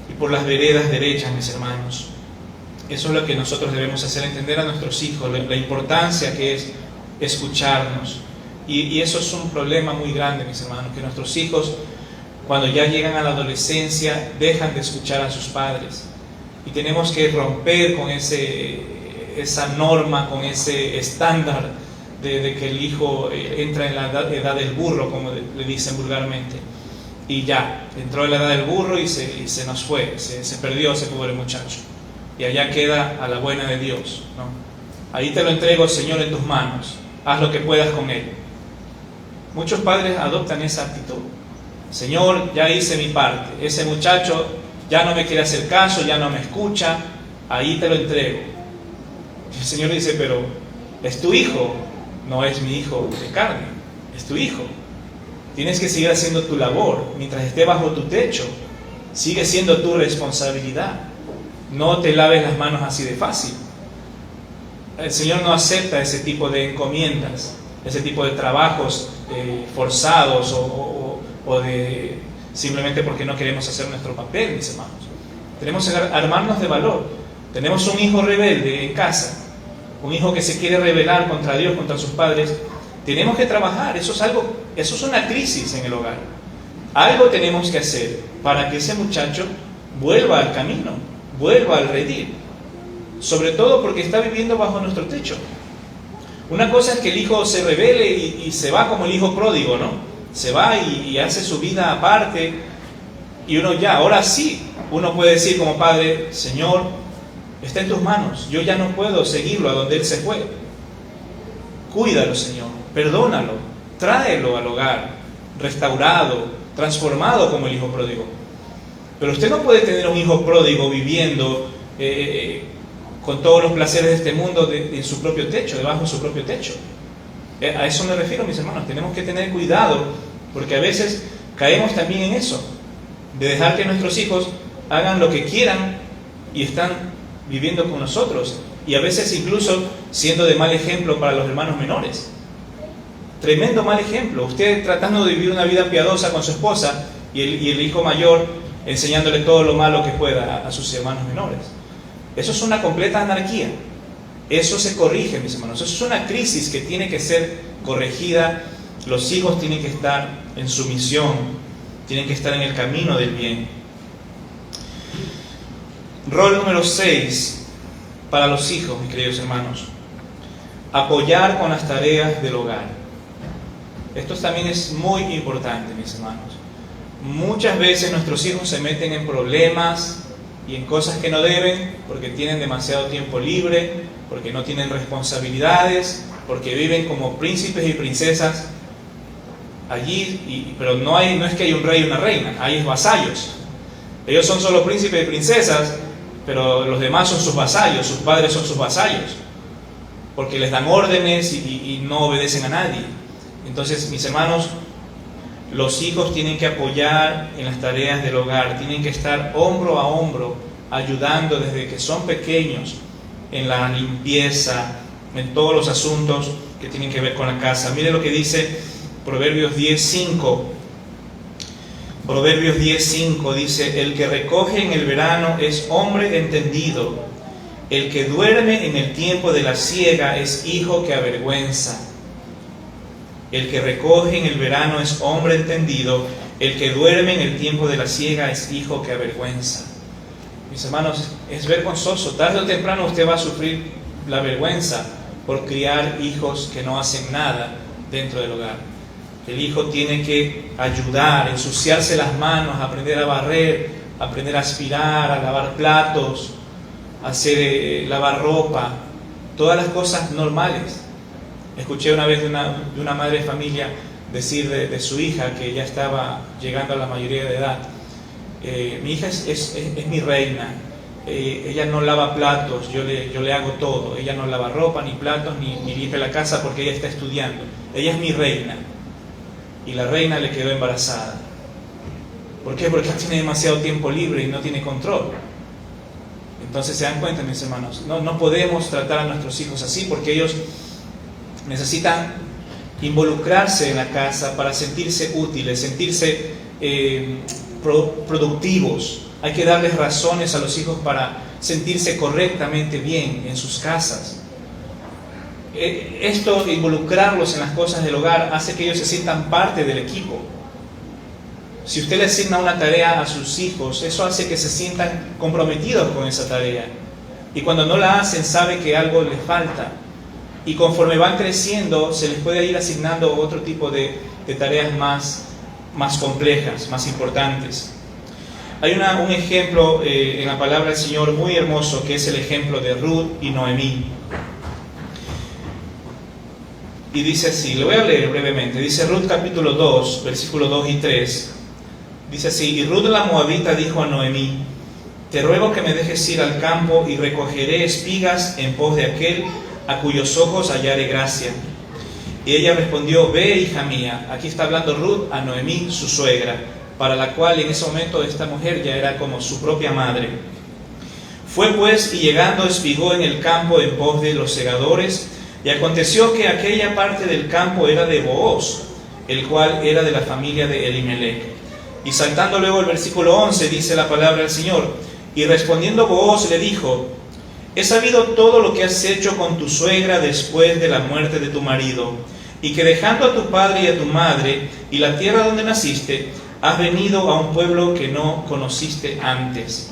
y por las veredas derechas, mis hermanos. Eso es lo que nosotros debemos hacer entender a nuestros hijos, la importancia que es escucharnos. Y eso es un problema muy grande, mis hermanos, que nuestros hijos, cuando ya llegan a la adolescencia, dejan de escuchar a sus padres. Y tenemos que romper con esa norma, con ese estándar de que el hijo entra en la edad del burro, como le dicen vulgarmente. Y ya, entró en la edad del burro y se nos fue, se perdió ese pobre muchacho. Y allá queda a la buena de Dios, ¿no? Ahí te lo entrego, Señor, en tus manos. Haz lo que puedas con él. Muchos padres adoptan esa actitud. Señor, ya hice mi parte. Ese muchacho ya no me quiere hacer caso, ya no me escucha. Ahí te lo entrego. Y el Señor dice: pero es tu hijo, no es mi hijo de carne. Es tu hijo. Tienes que seguir haciendo tu labor mientras esté bajo tu techo. Sigue siendo tu responsabilidad. No te laves las manos así de fácil. El Señor no acepta ese tipo de encomiendas, ese tipo de trabajos forzados o de simplemente porque no queremos hacer nuestro papel, mis hermanos. Tenemos que armarnos de valor. Tenemos un hijo rebelde en casa, un hijo que se quiere rebelar contra Dios, contra sus padres. Tenemos que trabajar. Eso es una crisis en el hogar. Algo tenemos que hacer para que ese muchacho vuelva al camino, vuelva al redil. Sobre todo porque está viviendo bajo nuestro techo. Una cosa es que el hijo se rebele y se va como el hijo pródigo, ¿no? Se va y hace su vida aparte, y uno ya, ahora sí, uno puede decir como padre: Señor, está en tus manos, yo ya no puedo seguirlo a donde él se fue. Cuídalo, Señor, perdónalo, tráelo al hogar, restaurado, transformado como el hijo pródigo. Pero usted no puede tener un hijo pródigo viviendo con todos los placeres de este mundo en su propio techo, debajo de su propio techo. A eso me refiero, mis hermanos. Tenemos que tener cuidado, porque a veces caemos también en eso, de dejar que nuestros hijos hagan lo que quieran y están viviendo con nosotros, y a veces incluso siendo de mal ejemplo para los hermanos menores. Tremendo mal ejemplo. Usted tratando de vivir una vida piadosa con su esposa y el hijo mayor enseñándole todo lo malo que pueda a sus hermanos menores. Eso es una completa anarquía. Eso se corrige, mis hermanos. Eso es una crisis que tiene que ser corregida. Los hijos tienen que estar en sumisión, tienen que estar en el camino del bien. Rol número 6 para los hijos, mis queridos hermanos: apoyar con las tareas del hogar. Esto también es muy importante, mis hermanos. Muchas veces nuestros hijos se meten en problemas y en cosas que no deben porque tienen demasiado tiempo libre, porque no tienen responsabilidades, porque viven como príncipes y princesas allí, pero no es que hay un rey y una reina, hay vasallos. Ellos son solo príncipes y princesas, pero los demás son sus vasallos, sus padres son sus vasallos, porque les dan órdenes y no obedecen a nadie. Entonces, mis hermanos, los hijos tienen que apoyar en las tareas del hogar, tienen que estar hombro a hombro, ayudando desde que son pequeños en la limpieza, en todos los asuntos que tienen que ver con la casa. Mire lo que dice Proverbios 10:5. Proverbios 10:5 dice: el que recoge en el verano es hombre entendido, el que duerme en el tiempo de la siega es hijo que avergüenza. El que recoge en el verano es hombre entendido, el que duerme en el tiempo de la siega es hijo que avergüenza. Mis hermanos, es vergonzoso. Tarde o temprano usted va a sufrir la vergüenza por criar hijos que no hacen nada dentro del hogar. El hijo tiene que ayudar, ensuciarse las manos, aprender a barrer, aprender a aspirar, a lavar platos, lavar ropa, todas las cosas normales. Escuché una vez de una madre de familia decir de su hija, que ya estaba llegando a la mayoría de edad: mi hija es mi reina, ella no lava platos, yo le hago todo, ella no lava ropa, ni platos, ni limpia la casa porque ella está estudiando, ella es mi reina. Y la reina le quedó embarazada. ¿Por qué? Porque tiene demasiado tiempo libre y no tiene control. Entonces se dan cuenta, mis hermanos, no podemos tratar a nuestros hijos así, porque ellos necesitan involucrarse en la casa para sentirse útiles, sentirse productivos. Hay que darles razones a los hijos para sentirse correctamente bien en sus casas. Esto, involucrarlos en las cosas del hogar, hace que ellos se sientan parte del equipo. Si usted le asigna una tarea a sus hijos, eso hace que se sientan comprometidos con esa tarea. Y cuando no la hacen, sabe que algo les falta. Y conforme van creciendo, se les puede ir asignando otro tipo de tareas más complejas, más importantes. Hay un ejemplo en la palabra del Señor muy hermoso, que es el ejemplo de Ruth y Noemí. Y dice así, lo voy a leer brevemente. Dice Ruth capítulo 2, versículos 2 y 3. Dice así: y Ruth la Moabita dijo a Noemí: te ruego que me dejes ir al campo y recogeré espigas en pos de aquel a cuyos ojos hallare gracia. Y ella respondió: ve, hija mía. Aquí está hablando Ruth a Noemí, su suegra, para la cual en ese momento esta mujer ya era como su propia madre. Fue pues, y llegando espigó en el campo en pos de los segadores, y aconteció que aquella parte del campo era de Booz, el cual era de la familia de Elimelech. Y saltando luego el versículo 11, dice la palabra del Señor: y respondiendo Booz le dijo: he sabido todo lo que has hecho con tu suegra después de la muerte de tu marido, y que dejando a tu padre y a tu madre y la tierra donde naciste, has venido a un pueblo que no conociste antes.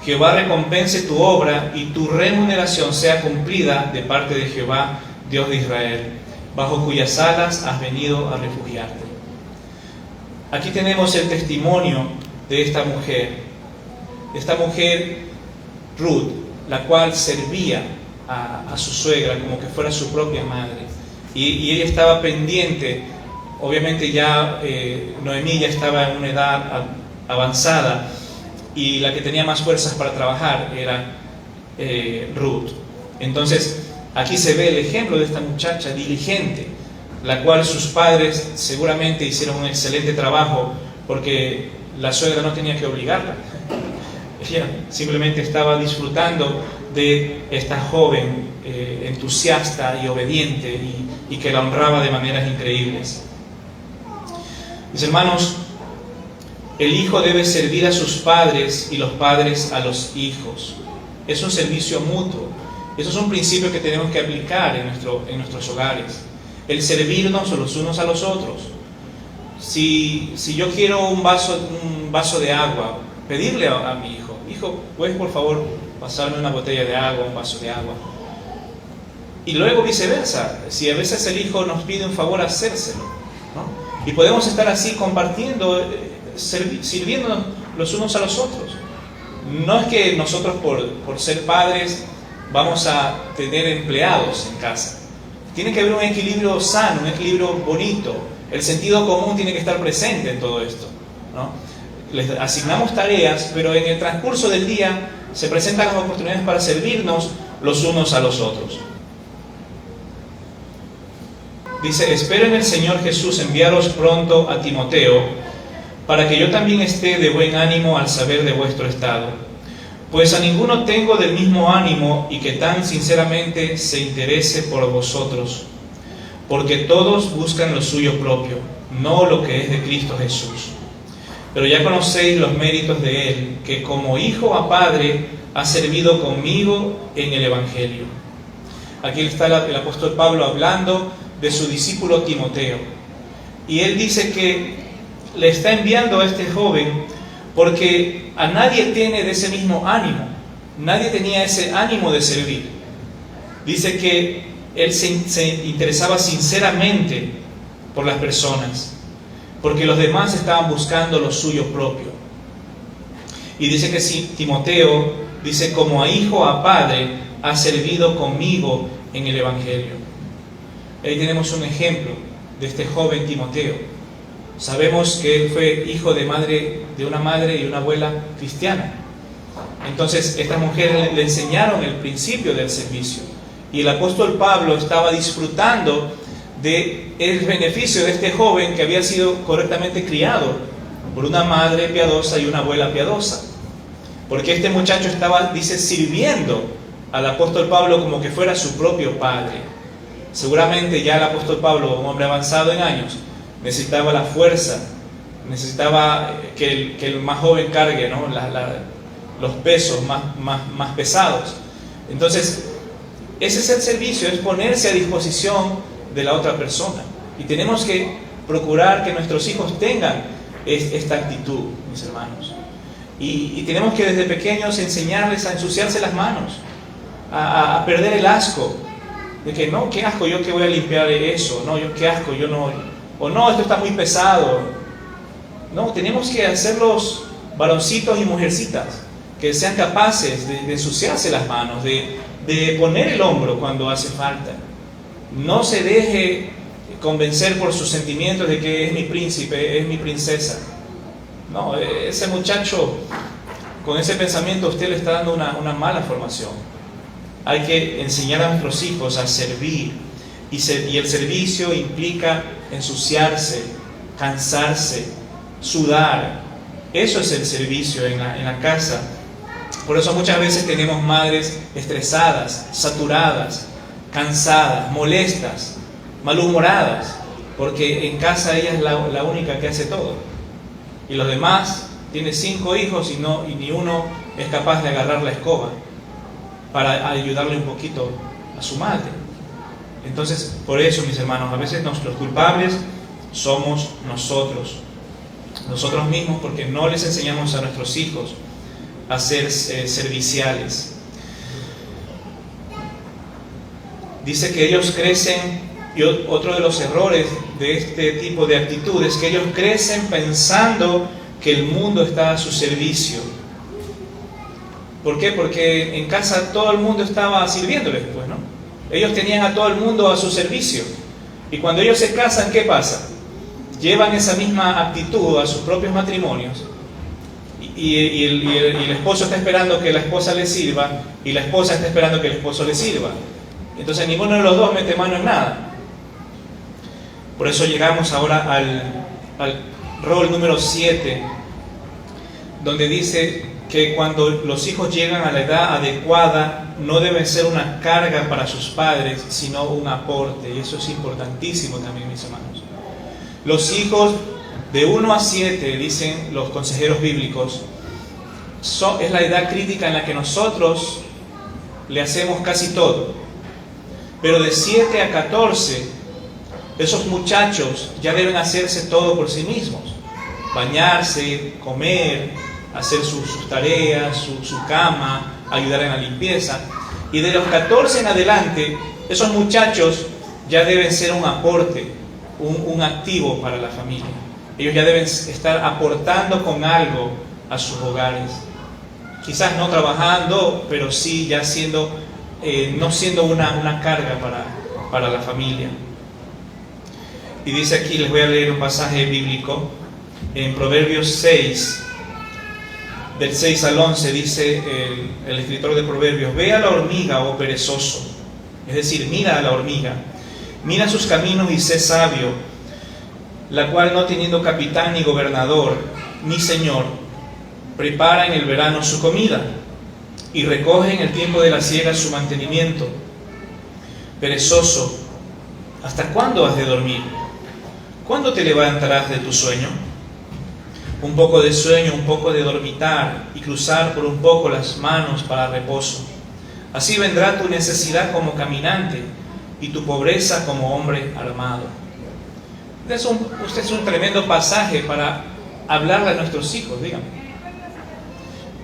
Jehová recompense tu obra y tu remuneración sea cumplida de parte de Jehová, Dios de Israel, bajo cuyas alas has venido a refugiarte. Aquí tenemos el testimonio de esta mujer Ruth, la cual servía a su suegra como que fuera su propia madre. Y ella estaba pendiente, obviamente ya Noemí ya estaba en una edad avanzada, y la que tenía más fuerzas para trabajar era Ruth. Entonces, aquí se ve el ejemplo de esta muchacha diligente, la cual sus padres seguramente hicieron un excelente trabajo, porque la suegra no tenía que obligarla. Ella simplemente estaba disfrutando de esta joven entusiasta y obediente, y que la honraba de maneras increíbles. Mis hermanos, el hijo debe servir a sus padres y los padres a los hijos. Es un servicio mutuo. Eso es un principio que tenemos que aplicar en nuestros hogares. El servirnos los unos a los otros. Si yo quiero un vaso de agua, pedirle a mi hijo, ¿puedes por favor pasarme una botella de agua, un vaso de agua? Y luego viceversa, si a veces el hijo nos pide un favor, hacérselo, ¿no? Y podemos estar así compartiendo, sirviéndonos los unos a los otros. No es que nosotros por ser padres vamos a tener empleados en casa. Tiene que haber un equilibrio sano, un equilibrio bonito. El sentido común tiene que estar presente en todo esto, ¿no? Les asignamos tareas, pero en el transcurso del día se presentan las oportunidades para servirnos los unos a los otros. Dice: espero en el Señor Jesús enviaros pronto a Timoteo, para que yo también esté de buen ánimo al saber de vuestro estado. Pues a ninguno tengo del mismo ánimo y que tan sinceramente se interese por vosotros, porque todos buscan lo suyo propio, no lo que es de Cristo Jesús. Pero ya conocéis los méritos de Él, que como hijo a padre ha servido conmigo en el Evangelio. Aquí está el apóstol Pablo hablando de su discípulo Timoteo. Y él dice que le está enviando a este joven porque a nadie tiene de ese mismo ánimo. Nadie tenía ese ánimo de servir. Dice que él se interesaba sinceramente por las personas, porque los demás estaban buscando lo suyo propio. Y dice que si Timoteo, dice, como a hijo a padre, ha servido conmigo en el Evangelio. Ahí tenemos un ejemplo de este joven Timoteo. Sabemos que él fue hijo de una madre y una abuela cristiana. Entonces, estas mujeres le enseñaron el principio del servicio. Y el apóstol Pablo estaba disfrutando del beneficio de este joven que había sido correctamente criado por una madre piadosa y una abuela piadosa. Porque este muchacho estaba, dice, sirviendo al apóstol Pablo como que fuera su propio padre. Seguramente ya el apóstol Pablo, un hombre avanzado en años, necesitaba la fuerza, necesitaba que el más joven cargue, ¿no? los pesos más pesados. Entonces, ese es el servicio, es ponerse a disposición de la otra persona. Y tenemos que procurar que nuestros hijos tengan esta actitud, mis hermanos. Y tenemos que desde pequeños enseñarles a ensuciarse las manos, a perder el asco, de que no, qué asco, yo que voy a limpiar eso, no, yo qué asco, yo no, o no, esto está muy pesado. No, tenemos que hacerlos varoncitos y mujercitas que sean capaces de ensuciarse las manos, de poner el hombro cuando hace falta. No se deje convencer por sus sentimientos de que es mi príncipe, es mi princesa. No, ese muchacho con ese pensamiento usted le está dando una mala formación. Hay que enseñar a nuestros hijos a servir, y el servicio implica ensuciarse, cansarse, sudar. Eso es el servicio en la casa. Por eso muchas veces tenemos madres estresadas, saturadas, cansadas, molestas, malhumoradas, porque en casa ella es la única que hace todo. Y los demás, tiene 5 hijos y ni uno es capaz de agarrar la escoba para ayudarle un poquito a su madre. Entonces, por eso, mis hermanos, a veces los culpables somos nosotros mismos, porque no les enseñamos a nuestros hijos a ser serviciales. dice que ellos crecen, y otro de los errores de este tipo de actitud es que ellos crecen pensando que el mundo está a su servicio. ¿Por qué? Porque en casa todo el mundo estaba sirviéndoles, pues, ¿no? Ellos tenían a todo el mundo a su servicio. Y cuando ellos se casan, ¿qué pasa? Llevan esa misma actitud a sus propios matrimonios. Y el esposo está esperando que la esposa le sirva, y la esposa está esperando que el esposo le sirva. Entonces ninguno de los dos mete mano en nada. Por eso llegamos ahora al rol número 7, donde dice que cuando los hijos llegan a la edad adecuada, no deben ser una carga para sus padres, sino un aporte. Y eso es importantísimo también, mis hermanos. Los hijos de 1 a 7, dicen los consejeros bíblicos, es la edad crítica en la que nosotros le hacemos casi todo. Pero de 7 a 14, esos muchachos ya deben hacerse todo por sí mismos. Bañarse, comer, hacer sus tareas, su cama, ayudar en la limpieza. Y de los 14 en adelante, esos muchachos ya deben ser un aporte, un activo para la familia. Ellos ya deben estar aportando con algo a sus hogares. Quizás no trabajando, pero sí ya siendo, no siendo una carga para la familia. Y dice aquí, les voy a leer un pasaje bíblico, en Proverbios 6, del 6 al 11, dice el escritor de Proverbios: ve a la hormiga, oh perezoso, es decir, mira a la hormiga, mira sus caminos y sé sabio, la cual, no teniendo capitán ni gobernador ni señor, prepara en el verano su comida y recoge en el tiempo de la siega su mantenimiento. Perezoso, ¿hasta cuándo has de dormir? ¿Cuándo te levantarás de tu sueño? Un poco de sueño, un poco de dormitar y cruzar por un poco las manos para reposo. Así vendrá tu necesidad como caminante y tu pobreza como hombre armado. Este es un tremendo pasaje para hablarle a nuestros hijos, díganme.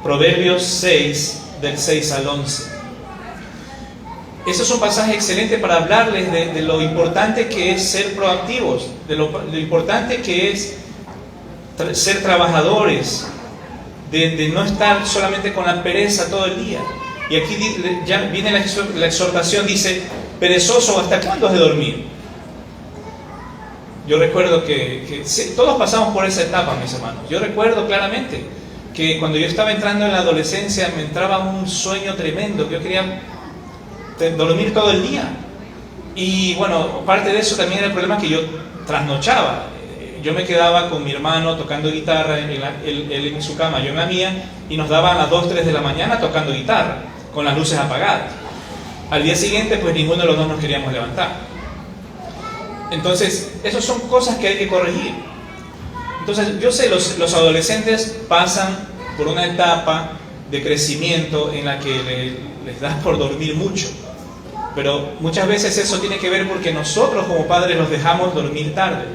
Proverbios 6, del 6 al 11. Este es un pasaje excelente para hablarles de lo importante que es ser proactivos, de lo importante que es ser trabajadores, de no estar solamente con la pereza todo el día. Y aquí ya viene la exhortación, dice: perezoso, ¿hasta cuándo has de dormir? Yo recuerdo que todos pasamos por esa etapa, mis hermanos. Yo recuerdo claramente que cuando yo estaba entrando en la adolescencia me entraba un sueño tremendo, que yo quería dormir todo el día. Y bueno, parte de eso también era el problema, que yo trasnochaba. Yo me quedaba con mi hermano tocando guitarra, él en su cama, yo en la mía, y nos daban a las 2, 3 de la mañana tocando guitarra, con las luces apagadas. Al día siguiente, pues ninguno de los dos nos queríamos levantar. Entonces, esas son cosas que hay que corregir. Entonces, yo sé, los adolescentes pasan por una etapa de crecimiento en la que les da por dormir mucho. Pero muchas veces eso tiene que ver porque nosotros como padres los dejamos dormir tarde.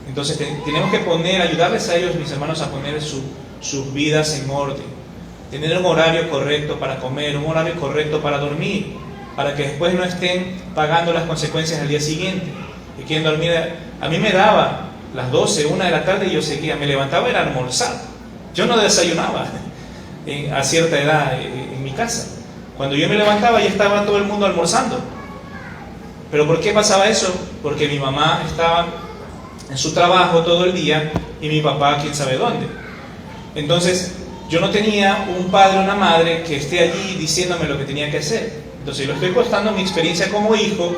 Entonces tenemos que ayudarles a ellos, mis hermanos, a poner sus vidas en orden. Tener un horario correcto para comer, un horario correcto para dormir, para que después no estén pagando las consecuencias al día siguiente. Que quieren dormir. A mí me daba las 12, 1 de la tarde y yo seguía, me levantaba era almorzar. Yo no desayunaba a cierta edad en mi casa. Cuando yo me levantaba ya estaba todo el mundo almorzando. ¿Pero por qué pasaba eso? Porque mi mamá estaba en su trabajo todo el día y mi papá quién sabe dónde. Entonces yo no tenía un padre o una madre que esté allí diciéndome lo que tenía que hacer. Entonces yo estoy contando mi experiencia como hijo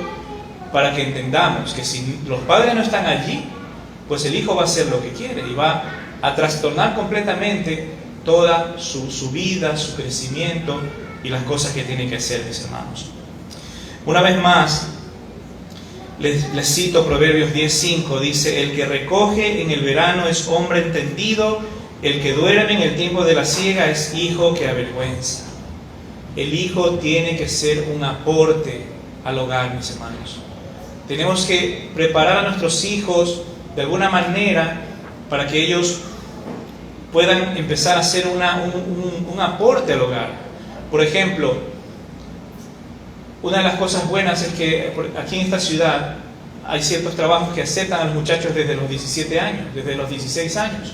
para que entendamos que si los padres no están allí, pues el hijo va a hacer lo que quiere y va a trastornar completamente toda su vida, su crecimiento y las cosas que tiene que hacer, mis hermanos. Una vez más, les cito Proverbios 10:5, dice: el que recoge en el verano es hombre entendido, el que duerme en el tiempo de la siega es hijo que avergüenza. El hijo tiene que ser un aporte al hogar, mis hermanos. Tenemos que preparar a nuestros hijos de alguna manera para que ellos puedan empezar a hacer un aporte al hogar. Por ejemplo, Una de las cosas buenas es que aquí en esta ciudad hay ciertos trabajos que aceptan a los muchachos desde los 17 años, desde los 16 años.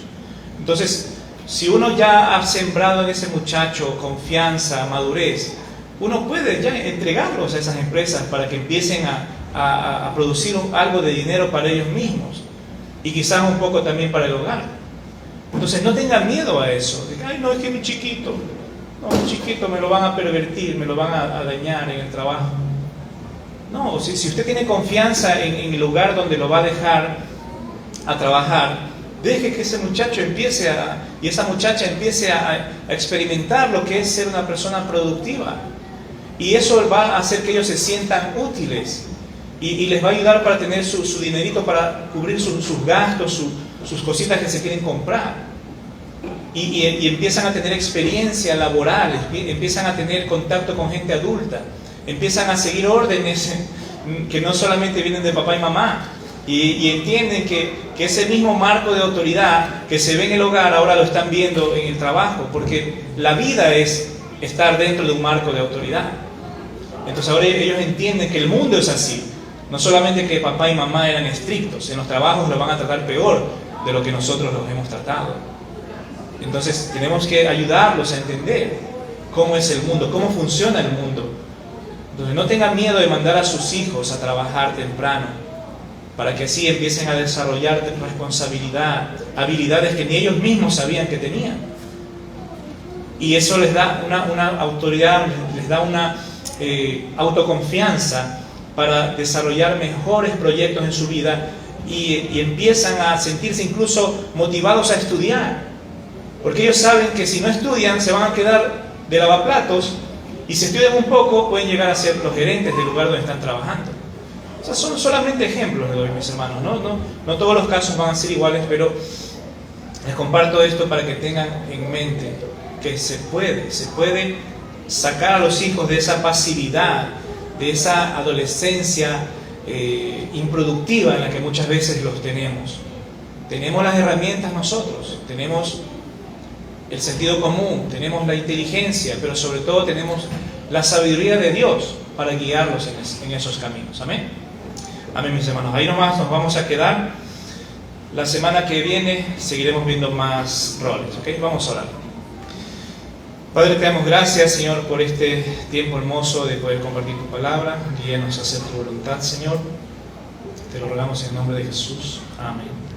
Entonces, si uno ya ha sembrado en ese muchacho confianza, madurez, uno puede ya entregarlos a esas empresas para que empiecen a producir algo de dinero para ellos mismos y quizás un poco también para el hogar. Entonces no tengan miedo a eso, de que, ay no, es que mi chiquito me lo van a pervertir, me lo van a dañar en el trabajo. No, si usted tiene confianza en el lugar donde lo va a dejar a trabajar, deje que ese muchacho y esa muchacha empiece a experimentar lo que es ser una persona productiva. Y eso va a hacer que ellos se sientan útiles y les va a ayudar para tener su dinerito para cubrir sus gastos, sus cositas que se quieren comprar. Y empiezan a tener experiencia laboral, empiezan a tener contacto con gente adulta, empiezan a seguir órdenes que no solamente vienen de papá y mamá, y entienden que ese mismo marco de autoridad que se ve en el hogar ahora lo están viendo en el trabajo, porque la vida es estar dentro de un marco de autoridad. Entonces ahora ellos entienden que el mundo es así, no solamente que papá y mamá eran estrictos, en los trabajos los van a tratar peor de lo que nosotros los hemos tratado. Entonces tenemos que ayudarlos a entender cómo es el mundo, cómo funciona el mundo. Entonces no tengan miedo de mandar a sus hijos a trabajar temprano, para que así empiecen a desarrollar responsabilidad, habilidades que ni ellos mismos sabían que tenían. Y eso les da una autoridad, les da una autoconfianza para desarrollar mejores proyectos en su vida y empiezan a sentirse incluso motivados a estudiar. Porque ellos saben que si no estudian se van a quedar de lavaplatos, y si estudian un poco pueden llegar a ser los gerentes del lugar donde están trabajando. O sea, son solamente ejemplos, les doy, mis hermanos. No todos los casos van a ser iguales, pero les comparto esto para que tengan en mente que se puede sacar a los hijos de esa pasividad, de esa adolescencia improductiva en la que muchas veces los tenemos. Tenemos las herramientas nosotros, tenemos el sentido común, tenemos la inteligencia, pero sobre todo tenemos la sabiduría de Dios para guiarlos en esos caminos. Amén. Amén, mis hermanos. Ahí nomás nos vamos a quedar. La semana que viene seguiremos viendo más roles. ¿Ok? Vamos a orar. Padre, te damos gracias, Señor, por este tiempo hermoso de poder compartir tu palabra. Guíanos a hacer tu voluntad, Señor. Te lo rogamos en el nombre de Jesús. Amén.